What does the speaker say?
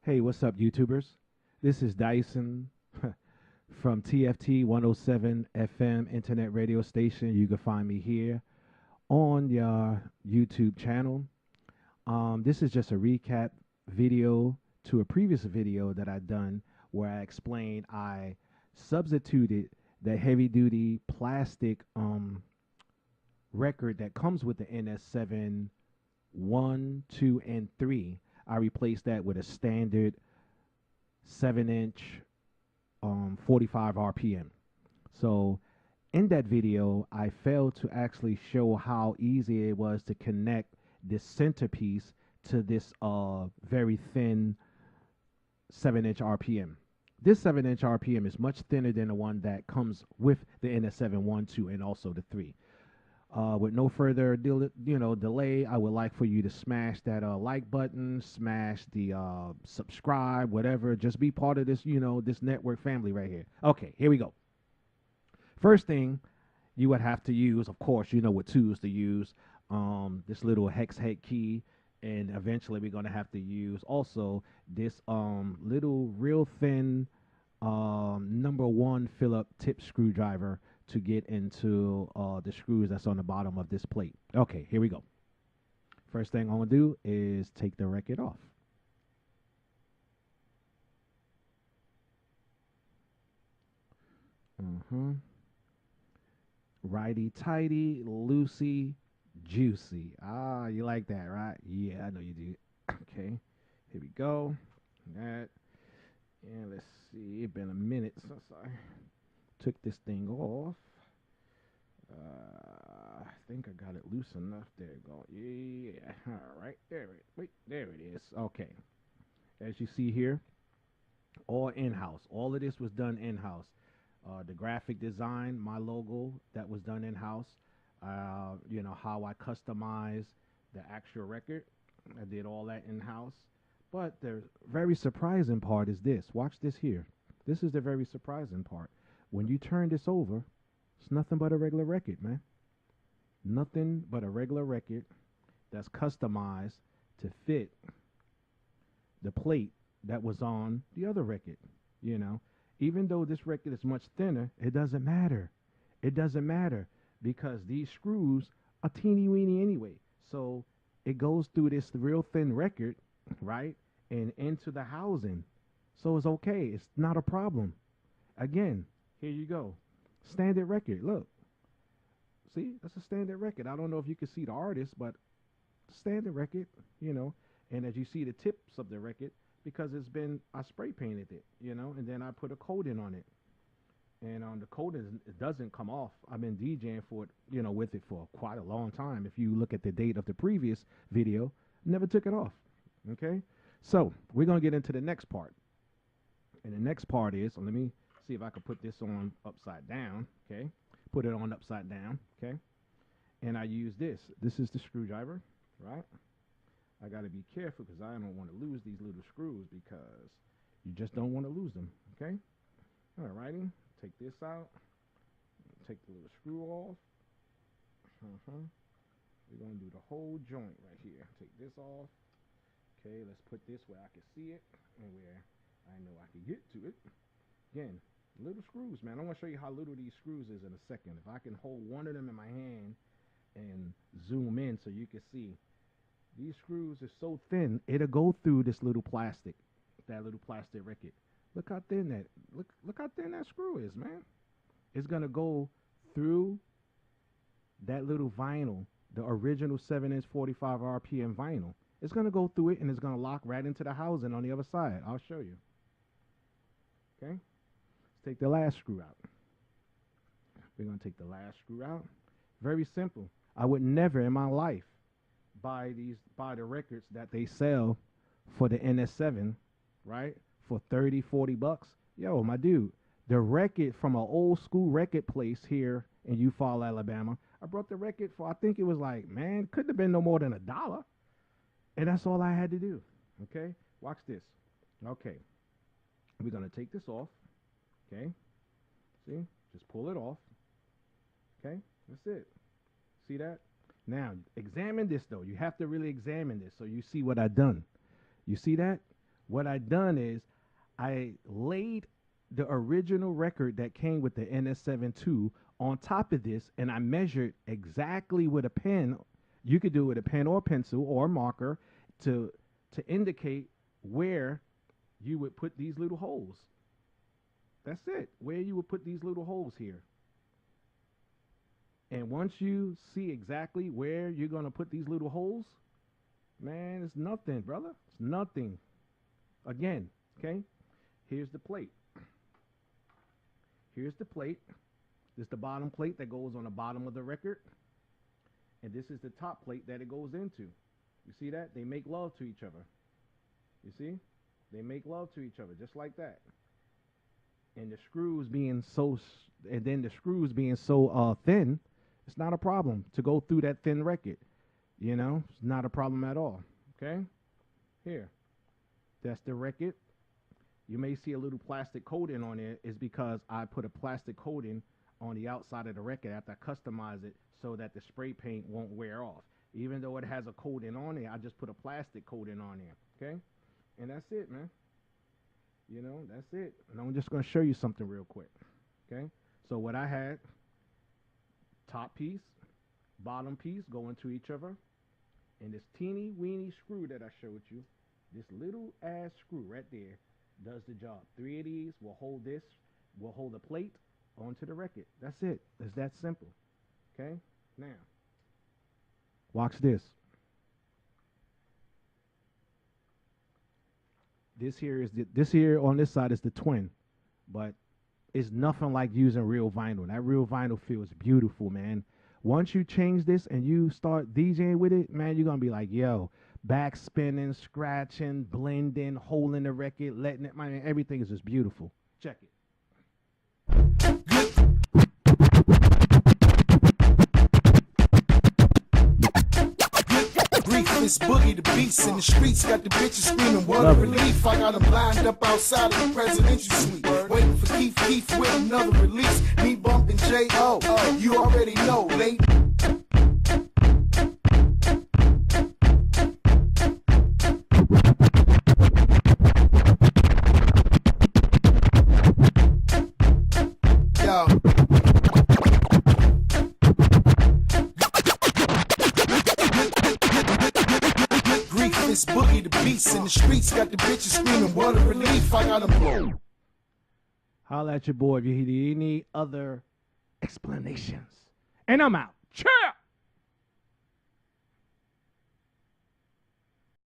Hey, what's up, YouTubers? This is Dyson from TFT 107 FM internet radio station. You can find me here on your YouTube channel. This is just a recap video to a previous video that I done where I explained I substituted the heavy duty plastic record that comes with the NS7 1, 2, and 3. I replaced that with a standard 7-inch 45 RPM. So in that video, I failed to actually show how easy it was to connect this centerpiece to this very thin 7-inch RPM. This 7-inch RPM is much thinner than the one that comes with the NS7 1, 2, and also the 3. With no further delay, I would like for you to smash that like button, smash the subscribe, whatever. Just be part of this, this network family right here. Okay, here we go. First thing you would have to use, of course, you know what tools to use. This little hex head key, and eventually we're going to have to use also this little real thin #1 Phillips tip screwdriver to get into the screws that's on the bottom of this plate. Okay, here we go. First thing I'm going to do is take the record off. Righty tighty, loosey, juicy. Ah, you like that, right? Yeah, I know you do. Okay, here we go. That. And let's see, it's been a minute since I took this thing off. I think I got it loose enough. There you go. Yeah. All right. There it is. Okay. As you see here, all in-house. All of this was done in-house. The graphic design, my logo, that was done in-house. How I customized the actual record. I did all that in-house. But the very surprising part is this. Watch this here. This is the very surprising part. When you turn this over, it's nothing but a regular record, man. Nothing but a regular record that's customized to fit the plate that was on the other record. Even though this record is much thinner, it doesn't matter. It doesn't matter because these screws are teeny weeny anyway. So it goes through this real thin record, right, and into the housing. So it's okay. It's not a problem. Again, here you go. Standard record. Look. See, that's a standard record. I don't know if you can see the artist, but standard record, And as you see the tips of the record, because I spray painted it, and then I put a coating on it. And on the coating, it doesn't come off. I've been DJing for it, with it for quite a long time. If you look at the date of the previous video, never took it off. Okay? So we're going to get into the next part. And the next part is, let me see if I can put this on upside down. Okay? Put it on upside down. Okay? And I use this. This is the screwdriver, right? I got to be careful because I don't want to lose these little screws because you just don't want to lose them. Okay? All righty. Take this out. Take the little screw off. We're going to do the whole joint right here. Take this off. Okay, let's put this where I can see it and where I know I can get to it. Again, little screws, man. I'm going to show you how little these screws is in a second. If I can hold one of them in my hand and zoom in so you can see. These screws are so thin, it'll go through this little plastic, that little plastic record. Look how thin look how thin that screw is, man. It's going to go through that little vinyl, the original 7-inch 45 RPM vinyl. It's going to go through it, and it's going to lock right into the housing on the other side. I'll show you. Okay? Let's take the last screw out. We're going to take the last screw out. Very simple. I would never in my life buy the records that they sell for the NS7, right, for 30, 40 bucks. Yo, my dude, the record from an old school record place here in Eufaula, Alabama, I brought the record for, I think it was like, man, couldn't have been no more than $1. And that's all I had to do. Okay? Watch this. Okay. We're going to take this off. Okay? See? Just pull it off. Okay? That's it. See that? Now, examine this, though. You have to really examine this so you see what I've done. You see that? What I done is I laid the original record that came with the NS7 II on top of this, and I measured exactly with a pen. You could do it with a pen or pencil or marker to indicate where you would put these little holes. That's it. Where you would put these little holes here. And once you see exactly where you're going to put these little holes, man, it's nothing, brother. It's nothing. Again, okay? Here's the plate. Here's the plate. This is the bottom plate that goes on the bottom of the record. And this is the top plate that it goes into. You see that? They make love to each other. You see? They make love to each other just like that. And the screws being so, thin, it's not a problem to go through that thin record. You know, it's not a problem at all. Okay? Here. That's the record. You may see a little plastic coating on it. Is because I put a plastic coating on the outside of the record after I customize it so that the spray paint won't wear off. Even though it has a coating on it, I just put a plastic coating on there. Okay? And that's it, man. You know, that's it. And I'm just going to show you something real quick. Okay? So what I had, top piece, bottom piece go into each other. And this teeny weeny screw that I showed you, this little ass screw right there does the job. 3 of these will hold this, will hold the plate onto the record. That's it. It's that simple. Okay? Now, watch this. This here on this side is the twin, but it's nothing like using real vinyl. That real vinyl feels beautiful, man. Once you change this and you start DJing with it, man, you're gonna be like, yo, back spinning, scratching, blending, holding the record, letting it, man, everything is just beautiful. Check it. This boogie, the beats in the streets got the bitches screaming, what a relief. I got them lined up outside of the presidential suite, waiting for Keith with another release. Me bumping J.O., you already know, late. Yo. This boogie, the beats in the streets got the bitches screaming, what a relief. I got them blown. Holla at your boy if you need any other explanations. And I'm out. Cheer!